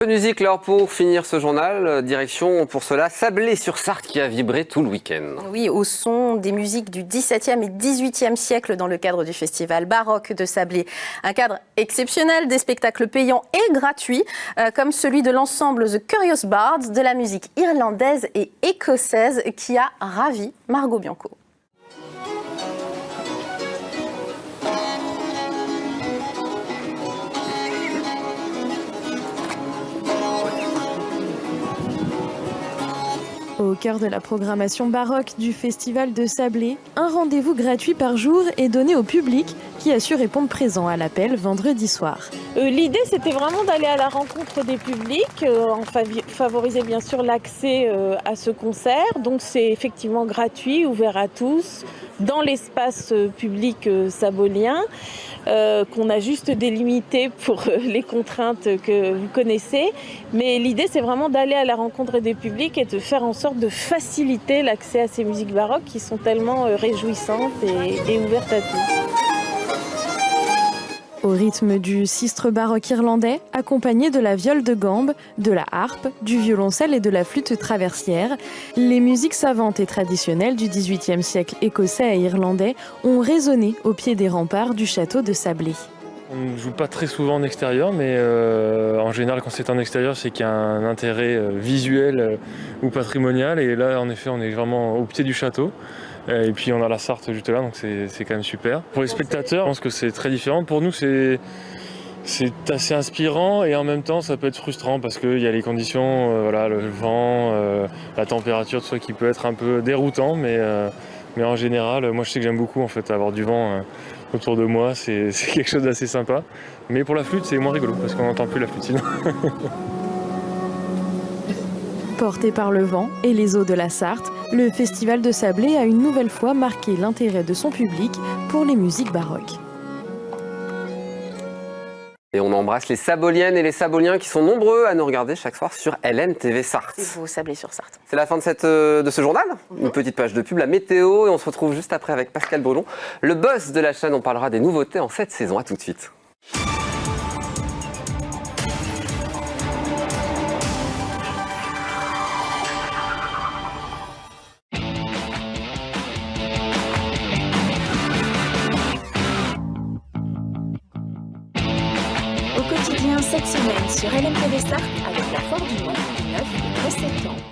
Musique, l'heure pour finir ce journal. Direction pour cela Sablé-sur-Sarthe qui a vibré tout le week-end. Oui, au son des musiques du XVIIe et XVIIIe siècle dans le cadre du festival baroque de Sablé. Un cadre exceptionnel, des spectacles payants et gratuits, comme celui de l'ensemble The Curious Bards de la musique irlandaise et écossaise qui a ravi Margot Bianco. Au cœur de la programmation baroque du Festival de Sablé, un rendez-vous gratuit par jour est donné au public qui a su répondre présent à l'appel vendredi soir. L'idée, c'était vraiment d'aller à la rencontre des publics, favoriser bien sûr l'accès à ce concert. Donc c'est effectivement gratuit, ouvert à tous, dans l'espace public sabolien, qu'on a juste délimité pour les contraintes que vous connaissez. Mais l'idée, c'est vraiment d'aller à la rencontre des publics et de faire en sorte de faciliter l'accès à ces musiques baroques qui sont tellement réjouissantes et ouvertes à tous. Au rythme du sistre baroque irlandais, accompagné de la viole de gambe, de la harpe, du violoncelle et de la flûte traversière, les musiques savantes et traditionnelles du XVIIIe siècle écossais et irlandais ont résonné au pied des remparts du château de Sablé. On ne joue pas très souvent en extérieur, mais en général, quand c'est en extérieur, c'est qu'il y a un intérêt visuel ou patrimonial. Et là, en effet, on est vraiment au pied du château. Et puis, on a la Sarthe juste là, donc c'est quand même super. Pour les spectateurs, je pense que c'est très différent. Pour nous, c'est assez inspirant et en même temps, ça peut être frustrant parce qu'il y a les conditions, voilà, le vent, la température, tout ça qui peut être un peu déroutant. Mais en général, moi, je sais que j'aime beaucoup en fait avoir du vent autour de moi, c'est quelque chose d'assez sympa. Mais pour la flûte, c'est moins rigolo, parce qu'on n'entend plus la flûte sinon. Porté par le vent et les eaux de la Sarthe, le Festival de Sablé a une nouvelle fois marqué l'intérêt de son public pour les musiques baroques. Et on embrasse les Saboliennes et les Saboliens qui sont nombreux à nous regarder chaque soir sur LNTV Sarthe. C'est beau, Sablé-sur-Sarthe. C'est la fin de ce journal. Une petite page de pub, la météo, et on se retrouve juste après avec Pascal Brulon, le boss de la chaîne. On parlera des nouveautés en cette saison. À tout de suite. Au quotidien cette semaine sur LMTV Sarthe avec la Foire du Mont du 9 au 13 septembre.